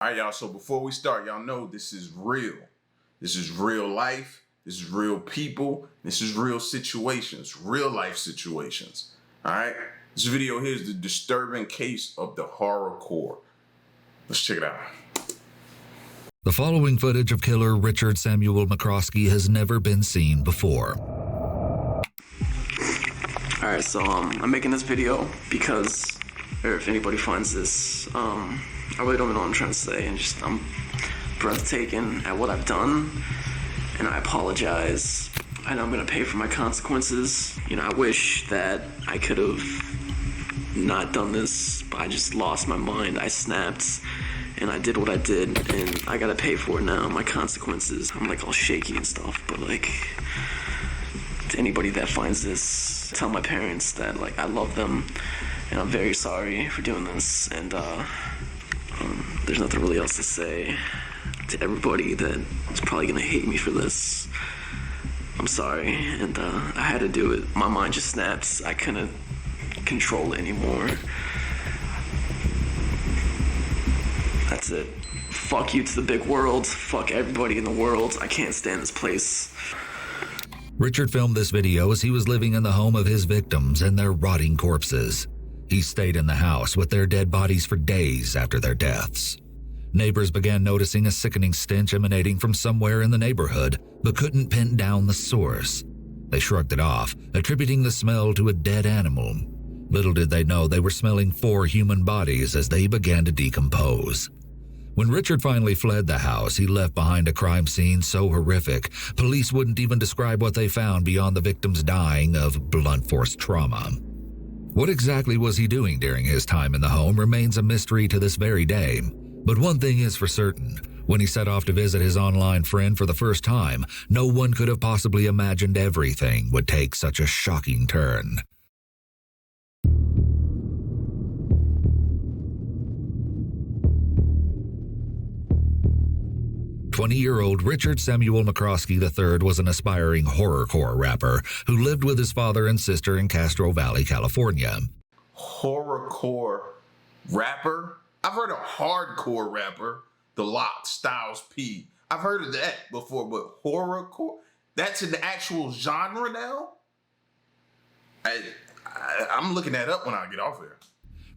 All right, y'all, so before we start, y'all know this is real. This is real life. This is real people. This is real situations, real life situations. All right? This video here is the disturbing case of the horrorcore. Let's check it out. The following footage of killer Richard Samuel McCroskey has never been seen before. Alright, so I'm making this video because, or if anybody finds this, I really don't know what I'm trying to say, and I'm breathtaking at what I've done, and I apologize. I know I'm gonna pay for my consequences. You know, I wish that I could have not done this, but I just lost my mind. I snapped, and I did what I did, and I gotta pay for it now, my consequences. I'm like all shaky and stuff, but like, to anybody that finds this, tell my parents that like I love them, and I'm very sorry for doing this, and there's nothing really else to say. To everybody that is probably gonna hate me for this, I'm sorry, and I had to do it. My mind just snapped. I couldn't control it anymore. That's it. Fuck you to the big world. Fuck everybody in the world. I can't stand this place. Richard filmed this video as he was living in the home of his victims and their rotting corpses. He stayed in the house with their dead bodies for days after their deaths. Neighbors began noticing a sickening stench emanating from somewhere in the neighborhood, but couldn't pin down the source. They shrugged it off, attributing the smell to a dead animal. Little did they know they were smelling 4 human bodies as they began to decompose. When Richard finally fled the house, he left behind a crime scene so horrific, police wouldn't even describe what they found beyond the victims dying of blunt force trauma. What exactly was he doing during his time in the home remains a mystery to this very day. But one thing is for certain, when he set off to visit his online friend for the first time, no one could have possibly imagined everything would take such a shocking turn. "20-year-old Richard Samuel McCroskey III was an aspiring horrorcore rapper who lived with his father and sister in Castro Valley, California." Horrorcore rapper? I've heard of hardcore rapper, The Lock, Styles P. I've heard of that before, but horrorcore? That's an actual genre now? I'm looking that up when I get off here.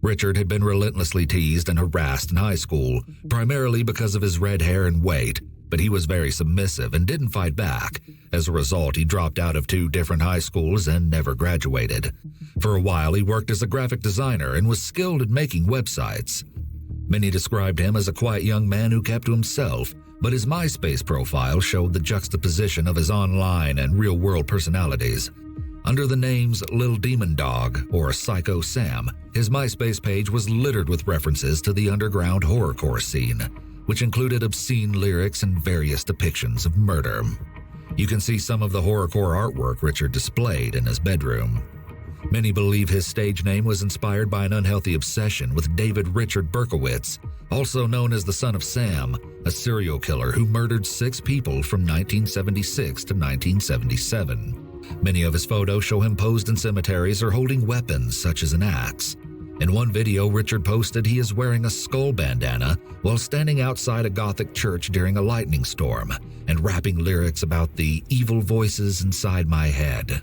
Richard had been relentlessly teased and harassed in high school, primarily because of his red hair and weight, but he was very submissive and didn't fight back. As a result, he dropped out of 2 different high schools and never graduated. For a while, he worked as a graphic designer and was skilled at making websites. Many described him as a quiet young man who kept to himself, but his MySpace profile showed the juxtaposition of his online and real-world personalities. Under the names Lil Demon Dog or Psycho Sam, his MySpace page was littered with references to the underground horrorcore scene, which included obscene lyrics and various depictions of murder. You can see some of the horrorcore artwork Richard displayed in his bedroom. Many believe his stage name was inspired by an unhealthy obsession with David Richard Berkowitz, also known as the Son of Sam, a serial killer who murdered 6 people from 1976 to 1977. Many of his photos show him posed in cemeteries or holding weapons such as an axe. In one video Richard posted, he is wearing a skull bandana while standing outside a Gothic church during a lightning storm and rapping lyrics about the evil voices inside my head.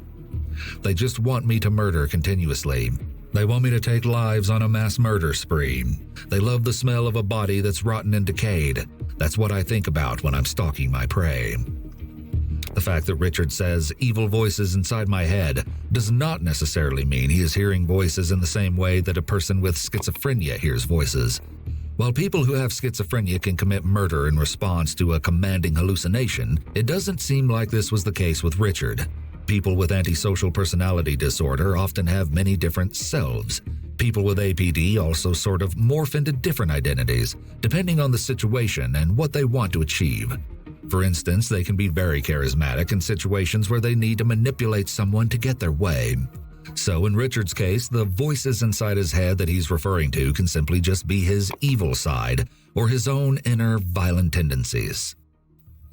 "They just want me to murder continuously. They want me to take lives on a mass murder spree. They love the smell of a body that's rotten and decayed. That's what I think about when I'm stalking my prey." The fact that Richard says evil voices inside my head does not necessarily mean he is hearing voices in the same way that a person with schizophrenia hears voices. While people who have schizophrenia can commit murder in response to a commanding hallucination, it doesn't seem like this was the case with Richard. People with antisocial personality disorder often have many different selves. People with APD also sort of morph into different identities, depending on the situation and what they want to achieve. For instance, they can be very charismatic in situations where they need to manipulate someone to get their way. So in Richard's case, the voices inside his head that he's referring to can simply just be his evil side or his own inner violent tendencies.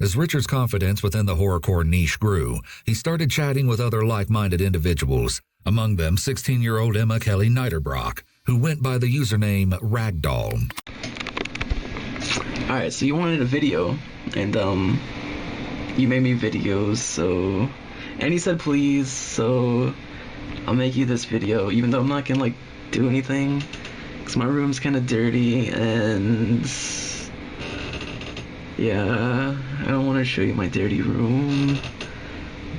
As Richard's confidence within the horrorcore niche grew, he started chatting with other like-minded individuals, among them 16-year-old Emma Kelly Niederbrock, who went by the username Ragdoll. Alright, so you wanted a video, and you made me videos, so, and he said please, so I'll make you this video, even though I'm not gonna like do anything, because my room's kind of dirty, and yeah, I don't want to show you my dirty room,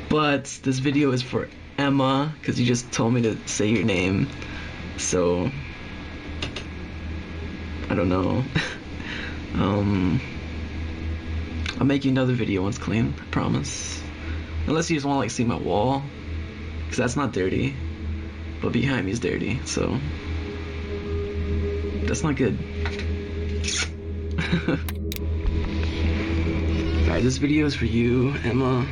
but this video is for Emma, because you just told me to say your name, so I don't know. I'll make you another video once clean, I promise. Unless you just want to like see my wall, because that's not dirty, but behind me is dirty, so that's not good. Alright, this video is for you, Emma.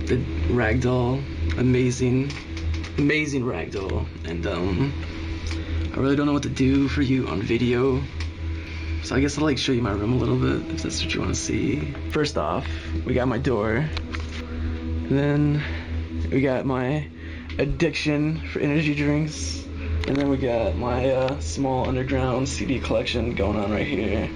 The ragdoll, amazing ragdoll, and I really don't know what to do for you on video, so I guess I'll like show you my room a little bit if that's what you want to see. First off, we got my door, and then we got my addiction for energy drinks, and then we got my small underground CD collection going on right here,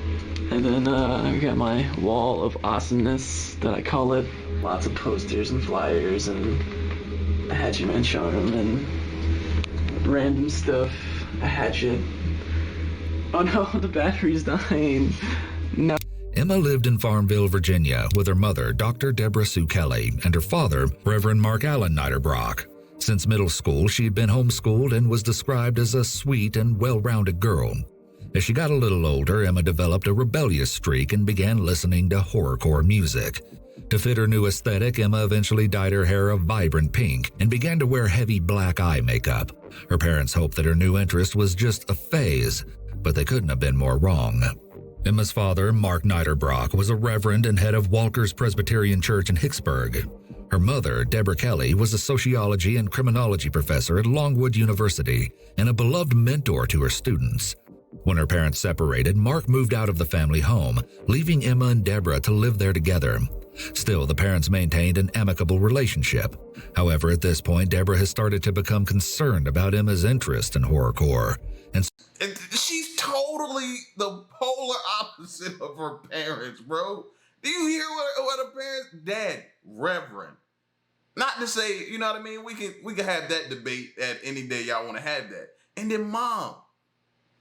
and then we got my wall of awesomeness that I call it. Lots of posters and flyers and a Hatchet Man charm and random stuff. A hatchet. Oh no, the battery's dying. No. Emma lived in Farmville, Virginia, with her mother, Dr. Deborah Sue Kelly, and her father, Reverend Mark Allen Niederbrock. Since middle school, she had been homeschooled and was described as a sweet and well-rounded girl. As she got a little older, Emma developed a rebellious streak and began listening to horrorcore music. To fit her new aesthetic, Emma eventually dyed her hair a vibrant pink and began to wear heavy black eye makeup. Her parents hoped that her new interest was just a phase, but they couldn't have been more wrong. Emma's father, Mark Niederbrock, was a reverend and head of Walker's Presbyterian Church in Hicksburg. Her mother, Deborah Kelly, was a sociology and criminology professor at Longwood University and a beloved mentor to her students. When her parents separated, Mark moved out of the family home, leaving Emma and Deborah to live there together. Still, the parents maintained an amicable relationship. However, at this point, Deborah has started to become concerned about Emma's interest in horrorcore. And she's totally the polar opposite of her parents, bro. Do you hear what her parents? Dad, Reverend. Not to say, you know what I mean? We can have that debate at any day y'all want to have that. And then mom.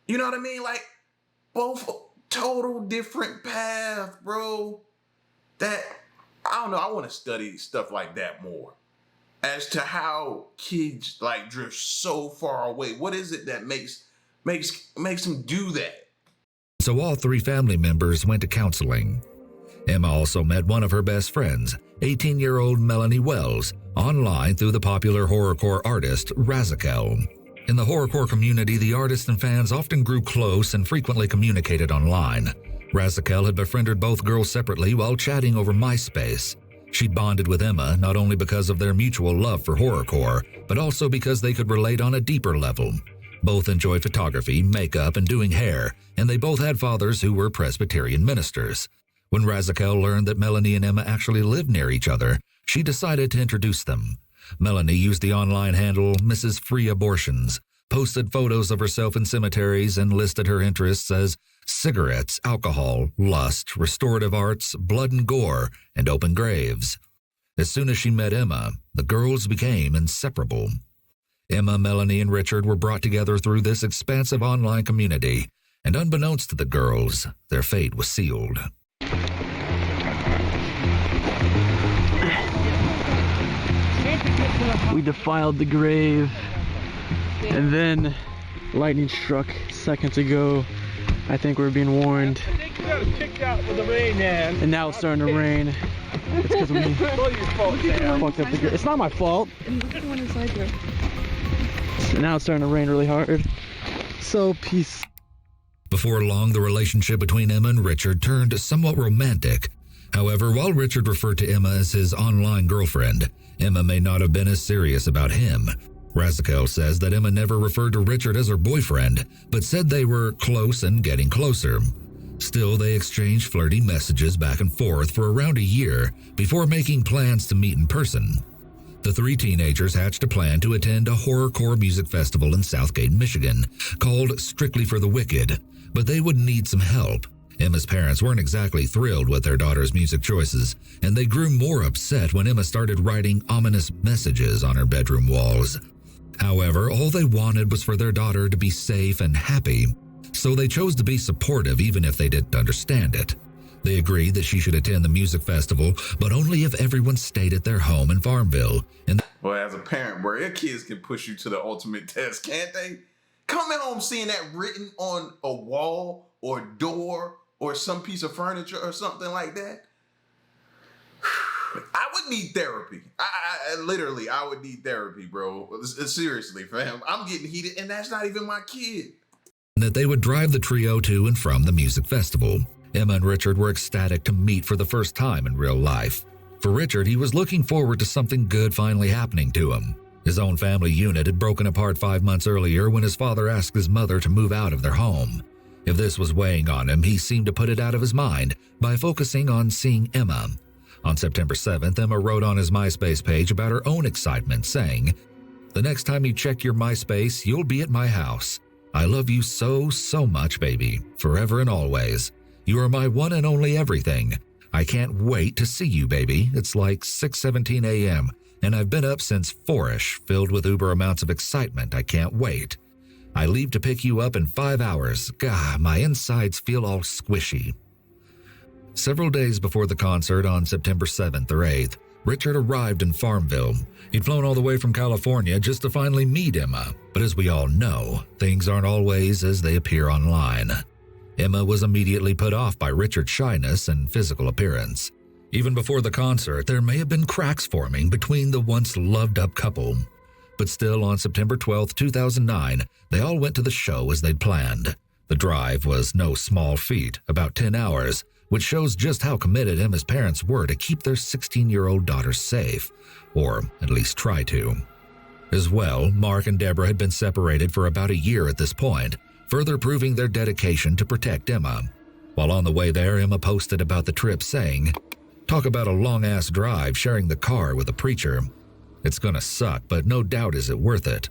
You know what I mean? Like, both total different paths, bro. That, I don't know, I want to study stuff like that more. As to how kids, like, drift so far away. What is it that makes them do that? So all three family members went to counseling. Emma also met one of her best friends, 18-year-old Melanie Wells, online through the popular horrorcore artist Razakel. In the horrorcore community, the artists and fans often grew close and frequently communicated online. Razakel had befriended both girls separately while chatting over MySpace. She'd bonded with Emma not only because of their mutual love for horrorcore, but also because they could relate on a deeper level. Both enjoyed photography, makeup, and doing hair, and they both had fathers who were Presbyterian ministers. When Razakel learned that Melanie and Emma actually lived near each other, she decided to introduce them. Melanie used the online handle Mrs. Free Abortions, posted photos of herself in cemeteries, and listed her interests as cigarettes, alcohol, lust, restorative arts, blood and gore, and open graves. As soon as she met Emma, the girls became inseparable. Emma, Melanie, and Richard were brought together through this expansive online community, and unbeknownst to the girls, their fate was sealed. We defiled the grave, and then lightning struck seconds ago. I think we're being warned. I think we got kicked out with the rain, man. And now it's starting to rain. It's because we fucked up the grave. It's not my fault. And now it's starting to rain really hard. So, peace. Before long, the relationship between Emma and Richard turned somewhat romantic. However, while Richard referred to Emma as his online girlfriend, Emma may not have been as serious about him. Razakel says that Emma never referred to Richard as her boyfriend, but said they were close and getting closer. Still, they exchanged flirty messages back and forth for around a year before making plans to meet in person. The three teenagers hatched a plan to attend a horrorcore music festival in Southgate, Michigan, called Strictly for the Wicked, but they would need some help, Emma's parents weren't exactly thrilled with their daughter's music choices, and they grew more upset when Emma started writing ominous messages on her bedroom walls. However, all they wanted was for their daughter to be safe and happy, so they chose to be supportive even if they didn't understand it. They agreed that she should attend the music festival, but only if everyone stayed at their home in Farmville. And Well, as a parent, bro, your kids can push you to the ultimate test, can't they? Coming home seeing that written on a wall or door or some piece of furniture or something like that. I would need therapy. I literally, I would need therapy, bro. Seriously, fam. I'm getting heated, and that's not even my kid. that they would drive the trio to and from the music festival. Emma and Richard were ecstatic to meet for the first time in real life. For Richard, he was looking forward to something good finally happening to him. His own family unit had broken apart 5 months earlier when his father asked his mother to move out of their home. If this was weighing on him, he seemed to put it out of his mind by focusing on seeing Emma. On September 7th, Emma wrote on his MySpace page about her own excitement, saying, "The next time you check your MySpace, you'll be at my house. I love you so, so much, baby, forever and always. You are my one and only everything. I can't wait to see you, baby. It's like 6:17 a.m., and I've been up since 4-ish, filled with uber amounts of excitement. I can't wait. I leave to pick you up in 5 hours. Gah, my insides feel all squishy." Several days before the concert on September 7th or 8th, Richard arrived in Farmville. He'd flown all the way from California just to finally meet Emma, but as we all know, things aren't always as they appear online. Emma was immediately put off by Richard's shyness and physical appearance. Even before the concert, there may have been cracks forming between the once loved-up couple. But still, on September 12, 2009, they all went to the show as they'd planned. The drive was no small feat, about 10 hours, which shows just how committed Emma's parents were to keep their 16-year-old daughter safe, or at least try to. As well, Mark and Deborah had been separated for about a year at this point, further proving their dedication to protect Emma. While on the way there, Emma posted about the trip saying, "Talk about a long-ass drive sharing the car with a preacher. It's gonna suck, but no doubt is it worth it."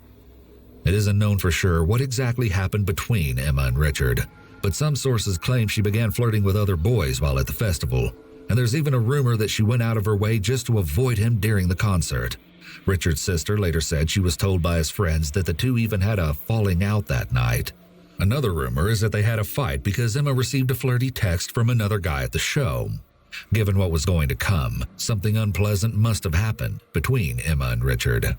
It isn't known for sure what exactly happened between Emma and Richard, but some sources claim she began flirting with other boys while at the festival, and there's even a rumor that she went out of her way just to avoid him during the concert. Richard's sister later said she was told by his friends that the two even had a falling out that night. Another rumor is that they had a fight because Emma received a flirty text from another guy at the show. Given what was going to come, something unpleasant must have happened between Emma and Richard.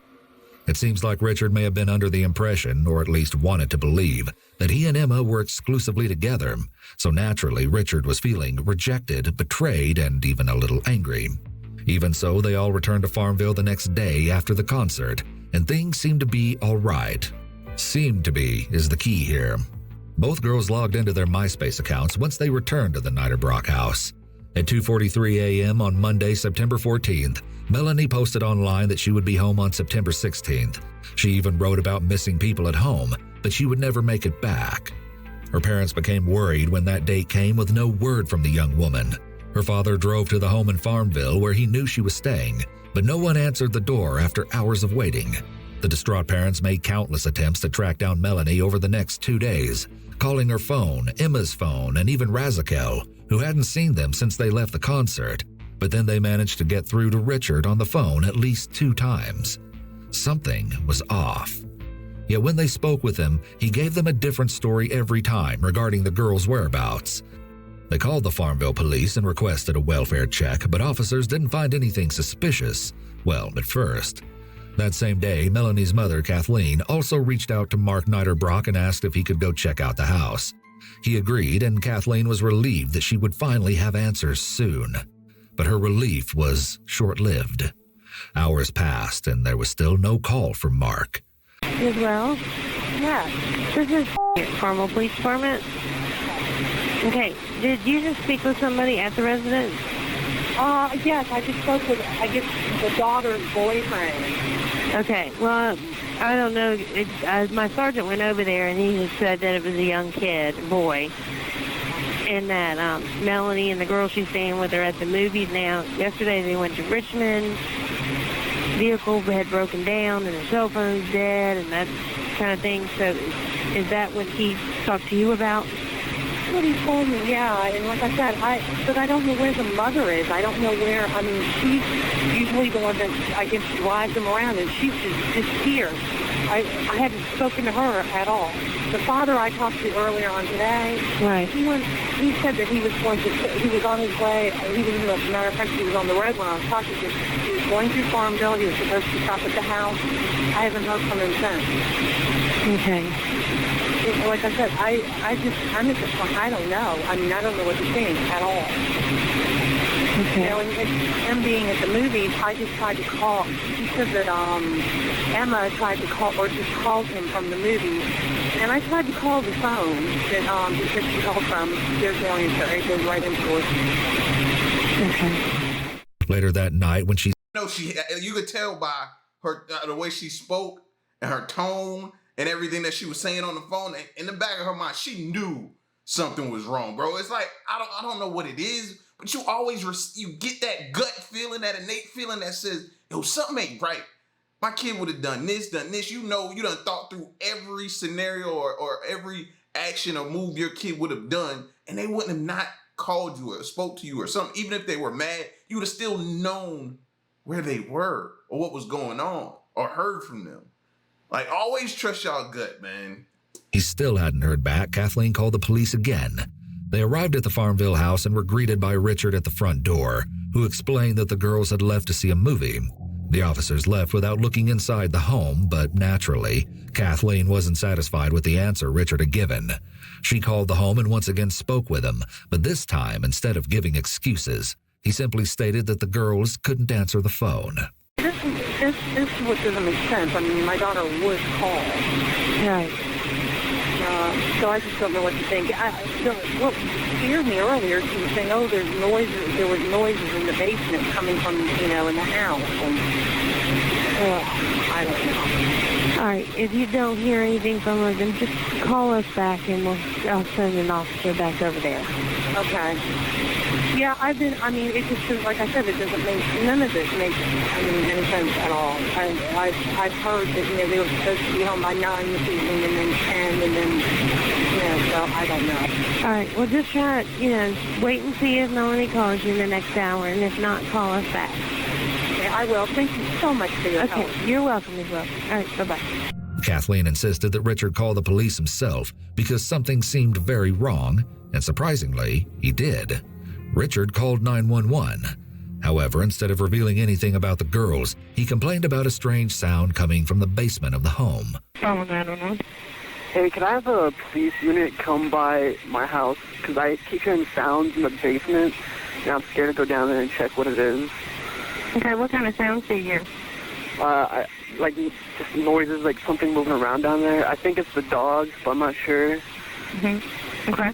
It seems like Richard may have been under the impression, or at least wanted to believe, that he and Emma were exclusively together, so naturally Richard was feeling rejected, betrayed, and even a little angry. Even so, they all returned to Farmville the next day after the concert, and things seemed to be all right. Seemed to be is the key here. Both girls logged into their MySpace accounts once they returned to the Niederbrock house. At 2:43 a.m. on Monday, September 14th, Melanie posted online that she would be home on September 16th. She even wrote about missing people at home, but she would never make it back. Her parents became worried when that date came with no word from the young woman. Her father drove to the home in Farmville where he knew she was staying, but no one answered the door after hours of waiting. The distraught parents made countless attempts to track down Melanie over the next 2 days, calling her phone, Emma's phone, and even Razakel, who hadn't seen them since they left the concert. But then they managed to get through to Richard on the phone at least 2 times. Something was off. Yet when they spoke with him, he gave them a different story every time regarding the girls' whereabouts. They called the Farmville police and requested a welfare check, but officers didn't find anything suspicious. Well, at first. That same day, Melanie's mother, Kathleen, also reached out to Mark Niederbrock and asked if he could go check out the house. He agreed, and Kathleen was relieved that she would finally have answers soon. But her relief was short-lived. Hours passed, and there was still no call from Mark. Well, yeah, this is Carmel Police Department. Okay, did you just speak with somebody at the residence? Yes, I just spoke with, the daughter's boyfriend. Okay, well, I don't know. My sergeant went over there, and he just said that it was a young kid, boy, and that Melanie and the girl she's staying with are at the movies now. Yesterday they went to Richmond. Vehicle had broken down, and the cell phone's dead, and that kind of thing. So is that what he talked to you about? what he told me, yeah. And like I said, but I don't know where the mother is. I don't know where. I mean, she's usually the one that, I guess, drives him around, and she's just disappeared. I haven't spoken to her at all. The father I talked to earlier on today, Right. he said that he was on his way. He was, as a matter of fact, he was on the road when I was talking to him. He was going through Farmville. He was supposed to stop at the house. I haven't heard from him since. Okay. Like I said, I'm at the point, I don't know. I mean, I don't know what to think at all. Okay. You know, and him being at the movies, I just tried to call. He said that Emma tried to call, or just called him from the movies. And I tried to call the phone that because she called from. There's no answer. It goes right into it. Okay. Later that night, when she No, you could tell by her the way she spoke and her tone and everything that she was saying on the phone. In the back of her mind, she knew something was wrong, bro. It's like I don't know what it is, but you always you get that gut feeling, that innate feeling that says, yo, something ain't right. My kid would have done this. You know, you done thought through every scenario or every action or move your kid would have done, and they wouldn't have not called you or spoke to you or something. Even if they were mad, you would have still known where they were or what was going on or heard from them. Like, always trust y'all gut, man. he still hadn't heard back, Kathleen called the police again. They arrived at the Farmville house and were greeted by Richard at the front door, who explained that the girls had left to see a movie. The officers left without looking inside the home, but naturally, Kathleen wasn't satisfied with the answer Richard had given. She called the home and once again spoke with him, but this time, instead of giving excuses, he simply stated that the girls couldn't answer the phone. This is what doesn't make sense. I mean, my daughter was called. Right. So I just don't know what to think. What scared me earlier, she was saying, oh, there was noises in the basement coming from, in the house. And, I don't know. All right. If you don't hear anything from her, then just call us back and I'll send an officer back over there. Okay. Yeah, it just, like I said, none of this makes, any sense at all. I've heard that, they were supposed to be home by 9 this evening and then 10 and then, so I don't know. All right. Well, just try, wait and see if Melanie calls you in the next hour, and if not, call us back. Okay, I will. Thank you so much for your help. Okay. You're welcome as well. All right. Bye-bye. Kathleen insisted that Richard call the police himself because something seemed very wrong, and surprisingly, he did. Richard called 911. However, instead of revealing anything about the girls, he complained about a strange sound coming from the basement of the home. Oh, 911. Hey, can I have a police unit come by my house? Because I keep hearing sounds in the basement, and I'm scared to go down there and check what it is. Okay, what kind of sounds do you hear? Just noises, like something moving around down there. I think it's the dogs, but I'm not sure. Mm-hmm. Okay.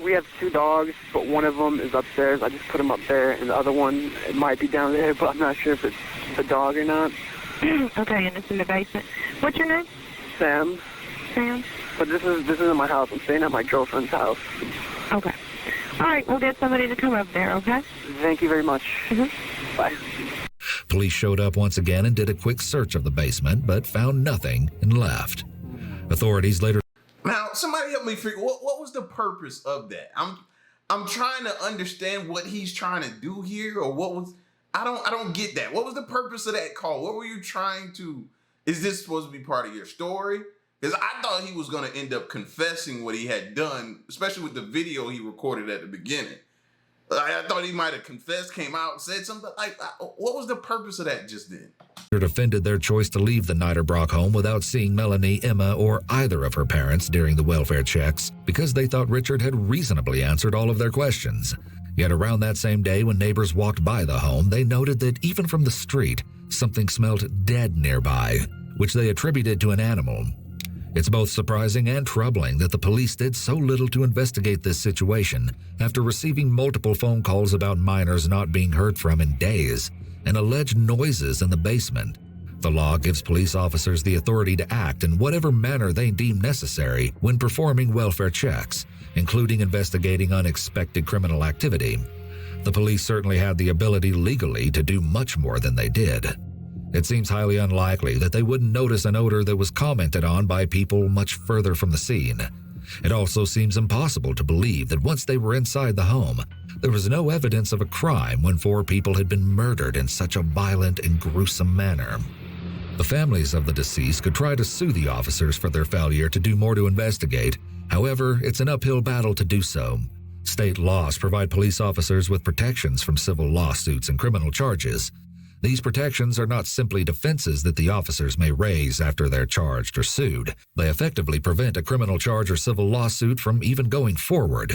We have 2 dogs, but one of them is upstairs. I just put him up there, and the other one might be down there, but I'm not sure if it's the dog or not. Okay, and it's in the basement. What's your name? Sam. Sam? But this isn't my house. I'm staying at my girlfriend's house. Okay. All right, we'll get somebody to come up there, okay? Thank you very much. Mm-hmm. Bye. Police showed up once again and did a quick search of the basement, but found nothing and left. Authorities later... Now, somebody help me figure what was the purpose of that? I'm trying to understand what he's trying to do here, or what was I don't get that. What was the purpose of that call? What were you trying to? Is this supposed to be part of your story? Because I thought he was going to end up confessing what he had done, especially with the video he recorded at the beginning. I thought he might have confessed, came out, and said something. Like, what was the purpose of that just then? defended their choice to leave the Niederbrock home without seeing Melanie, Emma, or either of her parents during the welfare checks because they thought Richard had reasonably answered all of their questions. Yet around that same day, when neighbors walked by the home, they noted that even from the street, something smelled dead nearby, which they attributed to an animal. It's both surprising and troubling that the police did so little to investigate this situation after receiving multiple phone calls about minors not being heard from in days and alleged noises in the basement. The law gives police officers the authority to act in whatever manner they deem necessary when performing welfare checks, including investigating unexpected criminal activity. The police certainly had the ability legally to do much more than they did. It seems highly unlikely that they wouldn't notice an odor that was commented on by people much further from the scene. It also seems impossible to believe that once they were inside the home, there was no evidence of a crime when 4 people had been murdered in such a violent and gruesome manner. The families of the deceased could try to sue the officers for their failure to do more to investigate. However, it's an uphill battle to do so. State laws provide police officers with protections from civil lawsuits and criminal charges. These protections are not simply defenses that the officers may raise after they're charged or sued. They effectively prevent a criminal charge or civil lawsuit from even going forward.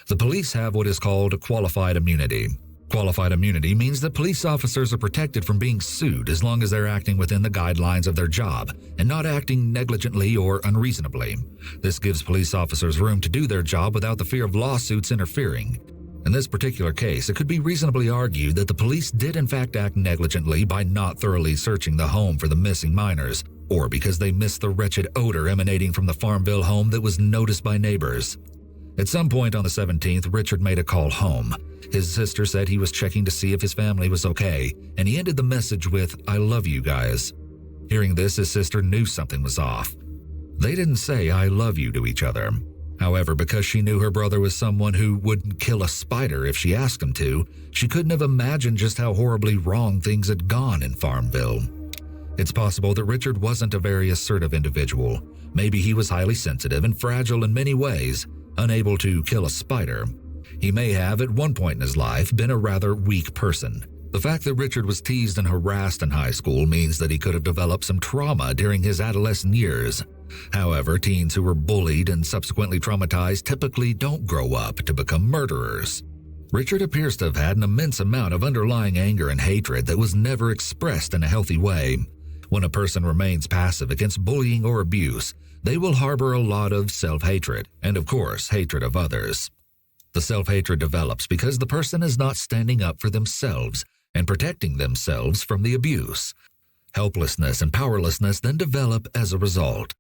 The police have what is called qualified immunity. Qualified immunity means that police officers are protected from being sued as long as they're acting within the guidelines of their job and not acting negligently or unreasonably. This gives police officers room to do their job without the fear of lawsuits interfering. In this particular case, it could be reasonably argued that the police did in fact act negligently by not thoroughly searching the home for the missing minors, or because they missed the wretched odor emanating from the Farmville home that was noticed by neighbors. At some point on the 17th, Richard made a call home. His sister said he was checking to see if his family was okay, and he ended the message with, "I love you guys." Hearing this, his sister knew something was off. They didn't say "I love you" to each other. However, because she knew her brother was someone who wouldn't kill a spider if she asked him to, she couldn't have imagined just how horribly wrong things had gone in Farmville. It's possible that Richard wasn't a very assertive individual. Maybe he was highly sensitive and fragile in many ways, unable to kill a spider. He may have, at one point in his life, been a rather weak person. The fact that Richard was teased and harassed in high school means that he could have developed some trauma during his adolescent years. However, teens who were bullied and subsequently traumatized typically don't grow up to become murderers. Richard appears to have had an immense amount of underlying anger and hatred that was never expressed in a healthy way. When a person remains passive against bullying or abuse, they will harbor a lot of self-hatred and, of course, hatred of others. The self-hatred develops because the person is not standing up for themselves and protecting themselves from the abuse. Helplessness and powerlessness then develop as a result.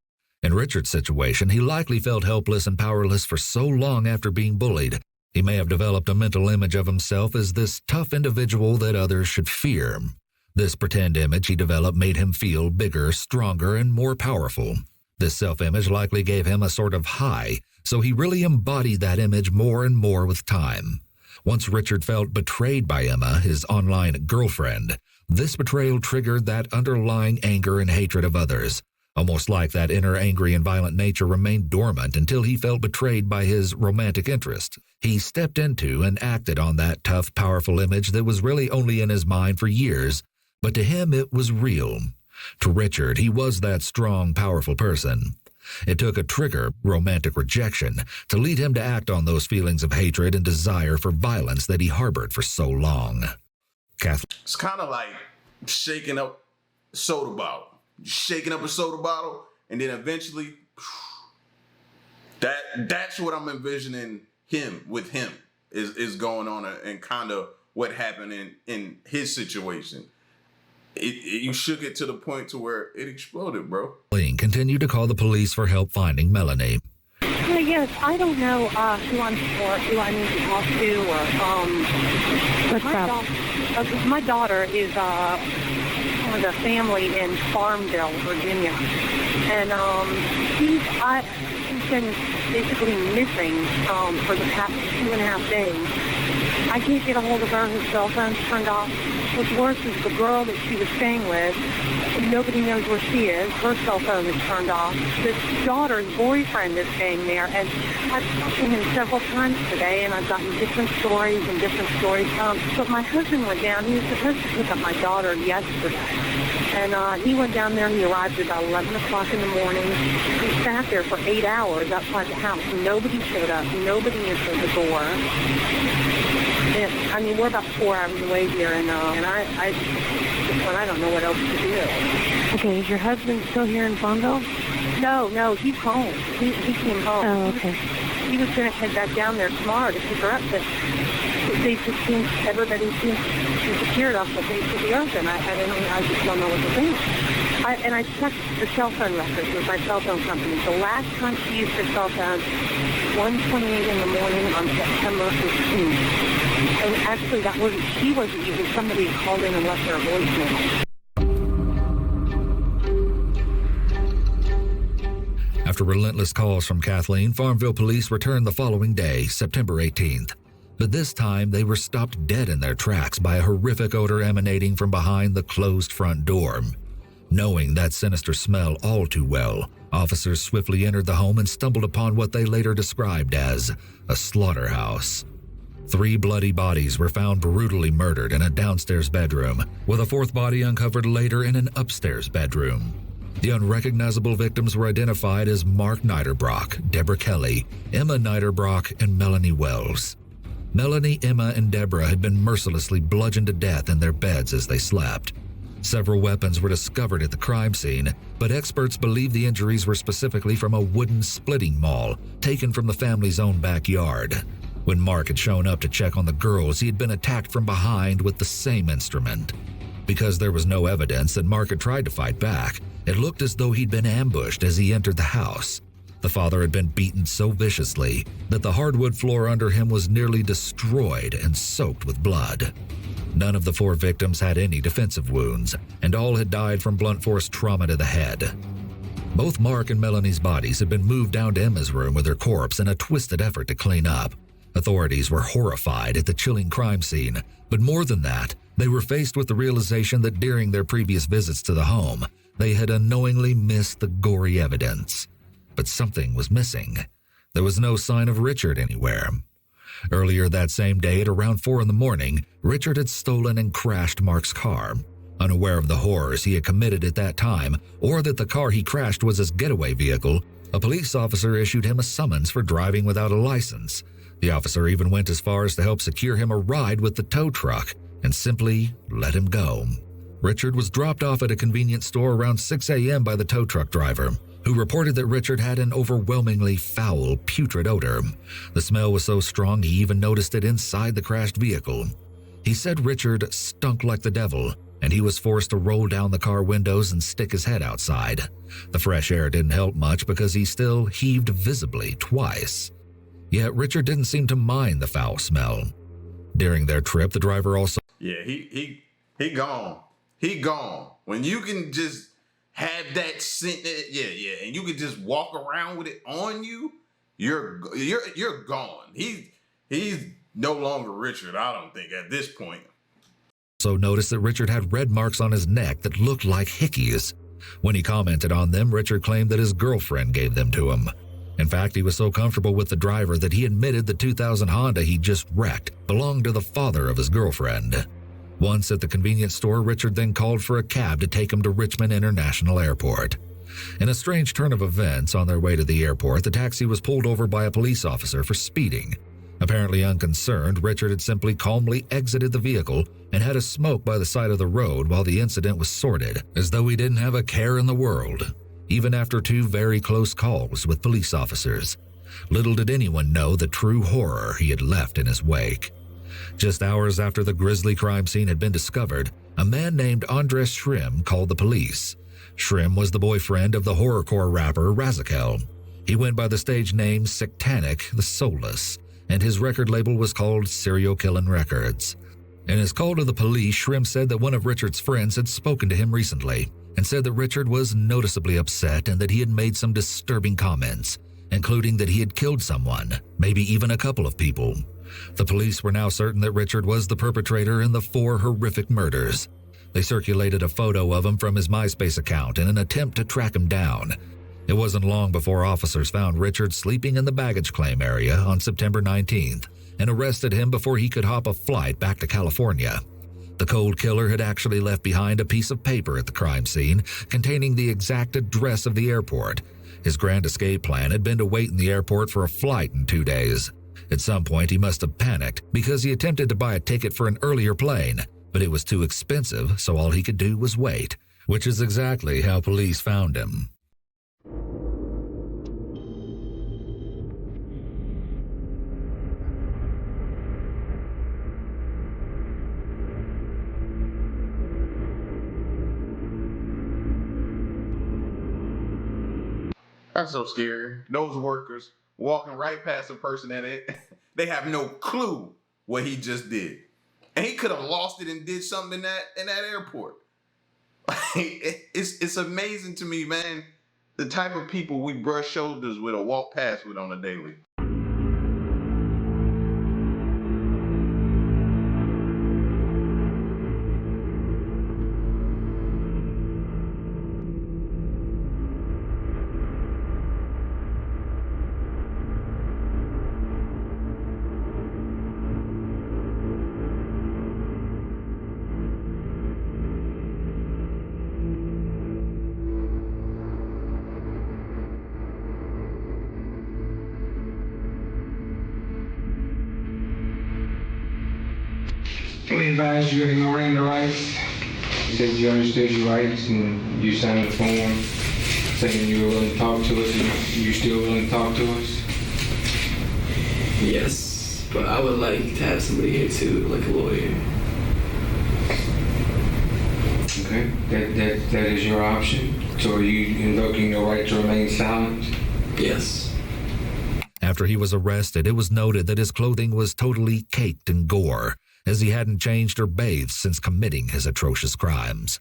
In Richard's situation, he likely felt helpless and powerless for so long after being bullied, he may have developed a mental image of himself as this tough individual that others should fear. This pretend image he developed made him feel bigger, stronger, and more powerful. This self-image likely gave him a sort of high, so he really embodied that image more and more with time. Once Richard felt betrayed by Emma, his online girlfriend, this betrayal triggered that underlying anger and hatred of others. Almost like that inner angry and violent nature remained dormant until he felt betrayed by his romantic interest. He stepped into and acted on that tough, powerful image that was really only in his mind for years, but to him it was real. To Richard, he was that strong, powerful person. It took a trigger, romantic rejection, to lead him to act on those feelings of hatred and desire for violence that he harbored for so long. It's kind of like shaking up a soda bottle. Shaking up a soda bottle, and then eventually, that's what I'm envisioning with him is going on, and kind of what happened in his situation. You shook it to the point to where it exploded, bro. Lane continued to call the police for help finding Melanie. Yes, I don't know who I need to talk to, or my daughter is with a family in Farmville, Virginia, and she's been basically missing for the past 2.5 days. I can't get a hold of her. Her cell phone's turned off. What's worse is the girl that she was staying with, nobody knows where she is. Her cell phone is turned off. This daughter's boyfriend is staying there, and I've talked to him several times today, and I've gotten different stories. But my husband went down. He was supposed to pick up my daughter yesterday, and he went down there. He arrived at about 11 o'clock in the morning. He sat there for 8 hours outside the house. Nobody showed up. Nobody answered the door. I mean, we're about 4 hours away here, and I don't know what else to do. Okay, is your husband still here in Farmville? No, he's home. He came home. Oh, okay. He was going to head back down there tomorrow to pick her up, but everybody seems to disappeared off the face of the earth, and I just don't know what to think. I checked the cell phone records with my cell phone company. The last time she used her cell phone, 1:28 in the morning on September 15th. And actually, she wasn't even, somebody called in and left her a voicemail. After relentless calls from Kathleen, Farmville police returned the following day, September 18th. But this time, they were stopped dead in their tracks by a horrific odor emanating from behind the closed front door. Knowing that sinister smell all too well, officers swiftly entered the home and stumbled upon what they later described as a slaughterhouse. 3 bloody bodies were found brutally murdered in a downstairs bedroom, with a 4th body uncovered later in an upstairs bedroom. The unrecognizable victims were identified as Mark Niederbrock, Deborah Kelly, Emma Niederbrock, and Melanie Wells. Melanie, Emma, and Deborah had been mercilessly bludgeoned to death in their beds as they slept. Several weapons were discovered at the crime scene, but experts believe the injuries were specifically from a wooden splitting maul taken from the family's own backyard. When Mark had shown up to check on the girls, he had been attacked from behind with the same instrument. Because there was no evidence that Mark had tried to fight back, it looked as though he'd been ambushed as he entered the house. The father had been beaten so viciously that the hardwood floor under him was nearly destroyed and soaked with blood. None of the 4 victims had any defensive wounds, and all had died from blunt force trauma to the head. Both Mark and Melanie's bodies had been moved down to Emma's room with her corpse in a twisted effort to clean up. Authorities were horrified at the chilling crime scene, but more than that, they were faced with the realization that during their previous visits to the home, they had unknowingly missed the gory evidence. But something was missing. There was no sign of Richard anywhere. Earlier that same day at around 4 in the morning, Richard had stolen and crashed Mark's car. Unaware of the horrors he had committed at that time, or that the car he crashed was his getaway vehicle, a police officer issued him a summons for driving without a license. The officer even went as far as to help secure him a ride with the tow truck and simply let him go. Richard was dropped off at a convenience store around 6 a.m. by the tow truck driver, who reported that Richard had an overwhelmingly foul, putrid odor. The smell was so strong he even noticed it inside the crashed vehicle. He said Richard stunk like the devil, and he was forced to roll down the car windows and stick his head outside. The fresh air didn't help much because he still heaved visibly twice. Yet Richard didn't seem to mind the foul smell. During their trip, the driver also... Yeah, he gone. He gone. When you can just have that scent, yeah, and you can just walk around with it on you, you're gone. He's no longer Richard, I don't think, at this point. Also noticed that Richard had red marks on his neck that looked like hickeys. When he commented on them, Richard claimed that his girlfriend gave them to him. In fact, he was so comfortable with the driver that he admitted the 2000 Honda he just wrecked belonged to the father of his girlfriend. Once at the convenience store, Richard then called for a cab to take him to Richmond International Airport. In a strange turn of events, on their way to the airport, the taxi was pulled over by a police officer for speeding. Apparently unconcerned, Richard had simply calmly exited the vehicle and had a smoke by the side of the road while the incident was sorted, as though he didn't have a care in the world, even after 2 very close calls with police officers. Little did anyone know the true horror he had left in his wake. Just hours after the grisly crime scene had been discovered, a man named Andres Shrim called the police. Shrim was the boyfriend of the horrorcore rapper Razakel. He went by the stage name Sectanic the Soulless, and his record label was called Serial Killin' Records. In his call to the police, Shrim said that one of Richard's friends had spoken to him recently and said that Richard was noticeably upset and that he had made some disturbing comments, including that he had killed someone, maybe even a couple of people. The police were now certain that Richard was the perpetrator in the 4 horrific murders. They circulated a photo of him from his MySpace account in an attempt to track him down. It wasn't long before officers found Richard sleeping in the baggage claim area on September 19th and arrested him before he could hop a flight back to California. The cold killer had actually left behind a piece of paper at the crime scene containing the exact address of the airport. His grand escape plan had been to wait in the airport for a flight in 2 days. At some point, he must have panicked because he attempted to buy a ticket for an earlier plane, but it was too expensive, so all he could do was wait, which is exactly how police found him. That's so scary. Those workers walking right past a person that they have no clue what he just did. And he could have lost it and did something in that airport. It's amazing to me, man. the type of people we brush shoulders with or walk past with on a daily. We advise you of your Miranda rights. You said you understood your rights and you signed the form saying you were willing to talk to us and you're still willing to talk to us? Yes, but I would like to have somebody here too, like a lawyer. Okay, that is your option. So are you invoking your right to remain silent? Yes. After he was arrested, it was noted that his clothing was totally caked in gore, as he hadn't changed or bathed since committing his atrocious crimes.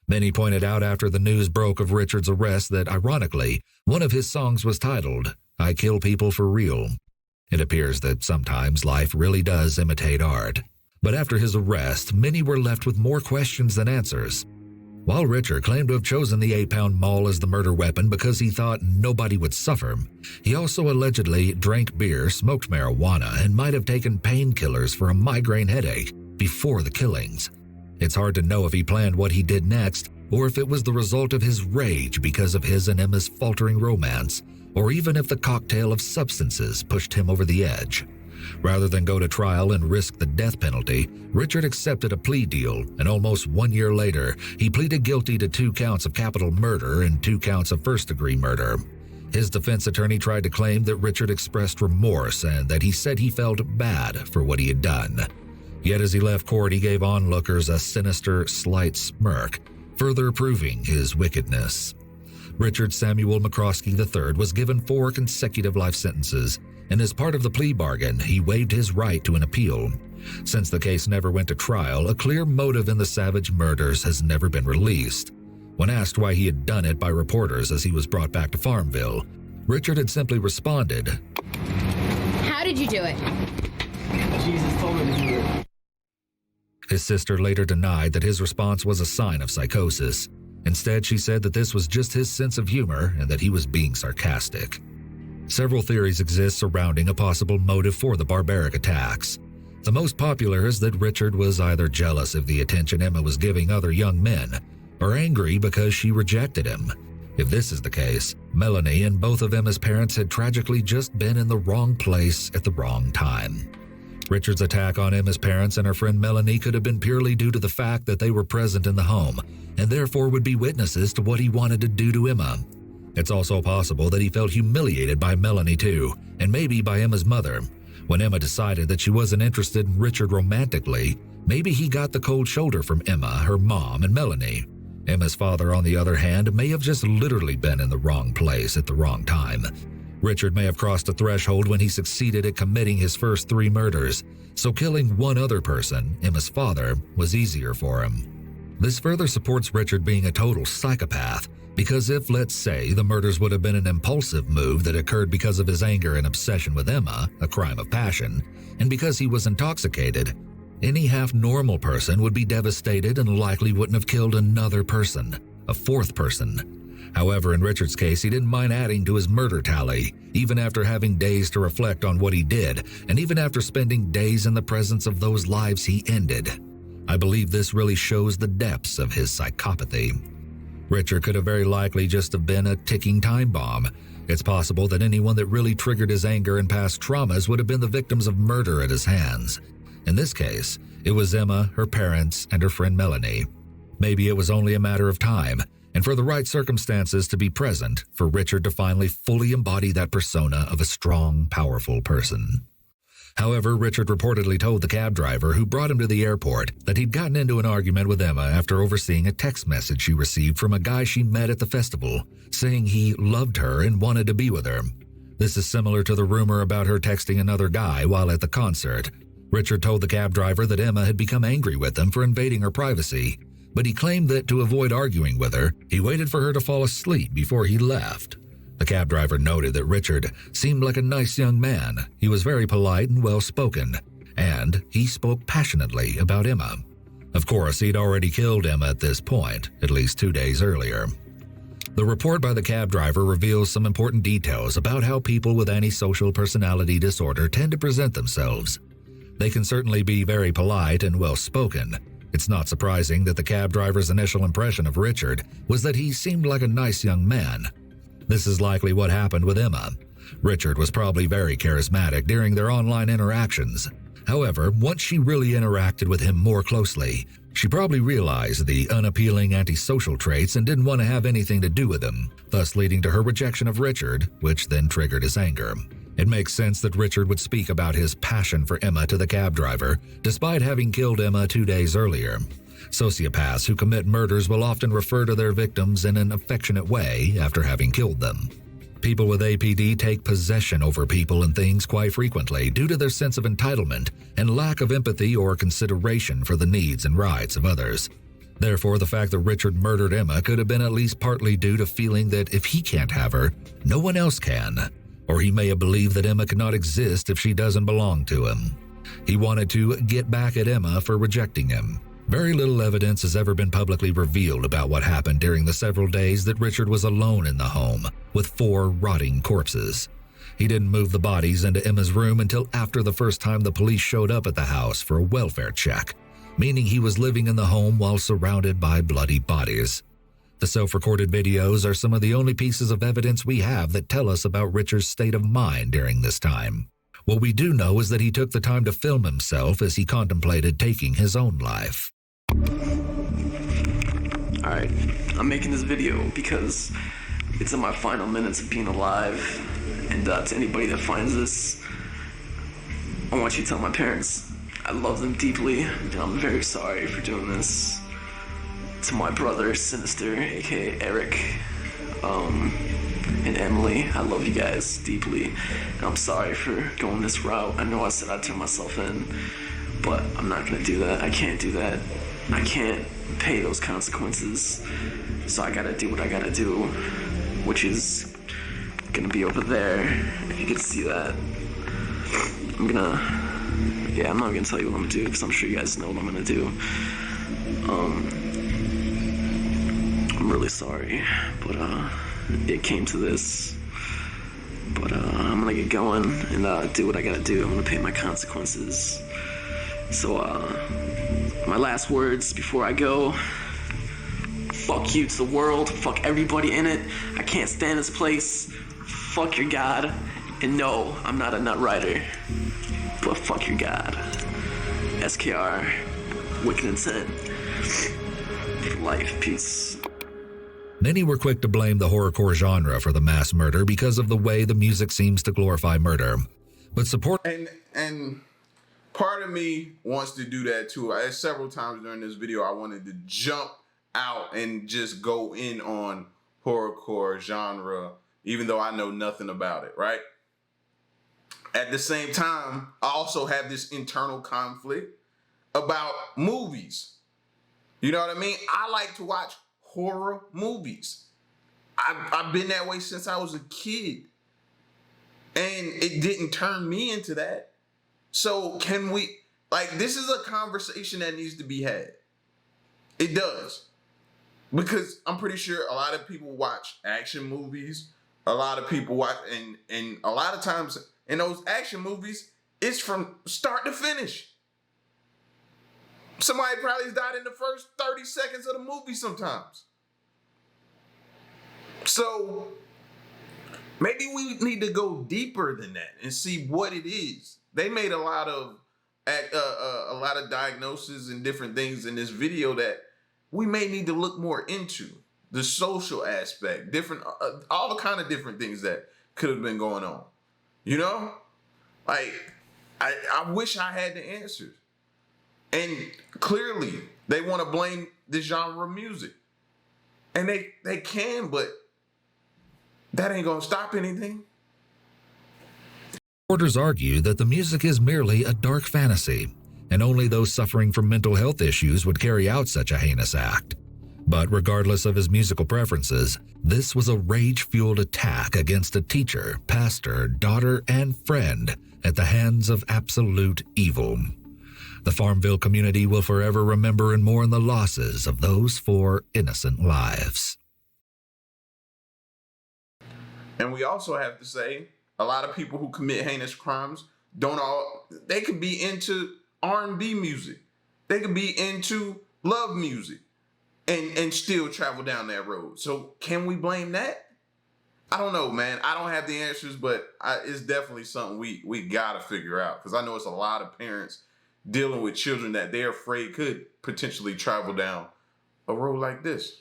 Many pointed out after the news broke of Richard's arrest that, ironically, one of his songs was titled, "I Kill People for Real." It appears that sometimes life really does imitate art. But after his arrest, many were left with more questions than answers. While Richard claimed to have chosen the 8-pound maul as the murder weapon because he thought nobody would suffer, he also allegedly drank beer, smoked marijuana, and might have taken painkillers for a migraine headache before the killings. It's hard to know if he planned what he did next, or if it was the result of his rage because of his and Emma's faltering romance, or even if the cocktail of substances pushed him over the edge. Rather than go to trial and risk the death penalty, Richard accepted a plea deal, and almost 1 year later, he pleaded guilty to 2 counts of capital murder and 2 counts of first-degree murder. His defense attorney tried to claim that Richard expressed remorse and that he said he felt bad for what he had done. Yet as he left court, he gave onlookers a sinister, slight smirk, further proving his wickedness. Richard Samuel McCroskey III was given 4 consecutive life sentences, and as part of the plea bargain, he waived his right to an appeal. Since the case never went to trial, a clear motive in the savage murders has never been released. When asked why he had done it by reporters as he was brought back to Farmville, Richard had simply responded, "How did you do it?" Jesus told me to do it. His sister later denied that his response was a sign of psychosis. Instead, she said that this was just his sense of humor and that he was being sarcastic. Several theories exist surrounding a possible motive for the barbaric attacks. The most popular is that Richard was either jealous of the attention Emma was giving other young men, or angry because she rejected him. If this is the case, Melanie and both of Emma's parents had tragically just been in the wrong place at the wrong time. Richard's attack on Emma's parents and her friend Melanie could have been purely due to the fact that they were present in the home, and therefore would be witnesses to what he wanted to do to Emma. It's also possible that he felt humiliated by Melanie too, and maybe by Emma's mother. When Emma decided that she wasn't interested in Richard romantically, maybe he got the cold shoulder from Emma, her mom, and Melanie. Emma's father, on the other hand, may have just literally been in the wrong place at the wrong time. Richard may have crossed a threshold when he succeeded at committing his first 3 murders, so killing one other person, Emma's father, was easier for him. This further supports Richard being a total psychopath, because if, let's say, the murders would have been an impulsive move that occurred because of his anger and obsession with Emma, a crime of passion, and because he was intoxicated, any half-normal person would be devastated and likely wouldn't have killed another person, a 4th person. However, in Richard's case, he didn't mind adding to his murder tally, even after having days to reflect on what he did, and even after spending days in the presence of those lives he ended. I believe this really shows the depths of his psychopathy. Richard could have very likely just have been a ticking time bomb. It's possible that anyone that really triggered his anger and past traumas would have been the victims of murder at his hands. In this case, it was Emma, her parents, and her friend Melanie. Maybe it was only a matter of time, and for the right circumstances to be present, for Richard to finally fully embody that persona of a strong, powerful person. However, Richard reportedly told the cab driver who brought him to the airport that he'd gotten into an argument with Emma after overseeing a text message she received from a guy she met at the festival, saying he loved her and wanted to be with her. This is similar to the rumor about her texting another guy while at the concert. Richard told the cab driver that Emma had become angry with him for invading her privacy, but he claimed that to avoid arguing with her, he waited for her to fall asleep before he left. The cab driver noted that Richard seemed like a nice young man. He was very polite and well-spoken, and he spoke passionately about Emma. Of course, he'd already killed Emma at this point, at least 2 days earlier. The report by the cab driver reveals some important details about how people with antisocial personality disorder tend to present themselves. They can certainly be very polite and well-spoken. It's not surprising that the cab driver's initial impression of Richard was that he seemed like a nice young man. This is likely what happened with Emma. Richard was probably very charismatic during their online interactions. However, once she really interacted with him more closely, she probably realized the unappealing antisocial traits and didn't want to have anything to do with him, thus leading to her rejection of Richard, which then triggered his anger. It makes sense that Richard would speak about his passion for Emma to the cab driver, despite having killed Emma 2 days earlier. Sociopaths who commit murders will often refer to their victims in an affectionate way after having killed them. People with APD take possession over people and things quite frequently due to their sense of entitlement and lack of empathy or consideration for the needs and rights of others. Therefore, the fact that Richard murdered Emma could have been at least partly due to feeling that if he can't have her, no one else can. Or he may have believed that Emma could not exist if she doesn't belong to him. He wanted to get back at Emma for rejecting him. Very little evidence has ever been publicly revealed about what happened during the several days that Richard was alone in the home with 4 rotting corpses. He didn't move the bodies into Emma's room until after the first time the police showed up at the house for a welfare check, meaning he was living in the home while surrounded by bloody bodies. The self-recorded videos are some of the only pieces of evidence we have that tell us about Richard's state of mind during this time. What we do know is that he took the time to film himself as he contemplated taking his own life. Alright, I'm making this video because it's in my final minutes of being alive, and to anybody that finds this, I want you to tell my parents I love them deeply, and I'm very sorry for doing this. To my brother, Sinister, aka Eric, and Emily, I love you guys deeply, and I'm sorry for going this route. I know I said I'd turn myself in, but I'm not gonna do that. I can't do that. I can't pay those consequences, so I gotta do what I gotta do, which is gonna be over there, if you can see that. I'm not gonna tell you what I'm gonna do, because I'm sure you guys know what I'm gonna do. I'm really sorry, but it came to this. But I'm gonna get going and do what I gotta do. I'm gonna pay my consequences. So, my last words before I go: fuck you to the world, fuck everybody in it. I can't stand this place. Fuck your God. And no, I'm not a nut rider, but fuck your God. SKR, Wicked Intent. Life, peace. Many were quick to blame the horrorcore genre for the mass murder because of the way the music seems to glorify murder. But support and part of me wants to do that too. Several times during this video, I wanted to jump out and just go in on horrorcore genre, even though I know nothing about it, right? At the same time, I also have this internal conflict about movies. You know what I mean? I like to watch horror movies. I've been that way since I was a kid. And it didn't turn me into that. So can we, this is a conversation that needs to be had. It does. Because I'm pretty sure a lot of people watch action movies. A lot of people watch, and a lot of times in those action movies, it's from start to finish. Somebody probably died in the first 30 seconds of the movie sometimes. So maybe we need to go deeper than that and see what it is. They made a lot of diagnoses and different things in this video that we may need to look more into. The social aspect, different, all the kind of different things that could have been going on. You know? I wish I had the answers. And clearly, they want to blame the genre of music. And they can, but that ain't going to stop anything. Reporters argue that the music is merely a dark fantasy. and only those suffering from mental health issues would carry out such a heinous act. But regardless of his musical preferences, this was a rage-fueled attack against a teacher, pastor, daughter, and friend at the hands of absolute evil. The Farmville community will forever remember and mourn the losses of those 4 innocent lives. And we also have to say, a lot of people who commit heinous crimes they could be into R&B music. They could be into love music and still travel down that road. So can we blame that? I don't know, man. I don't have the answers, but it's definitely something we gotta figure out, because I know it's a lot of parents dealing with children that they're afraid could potentially travel down a road like this.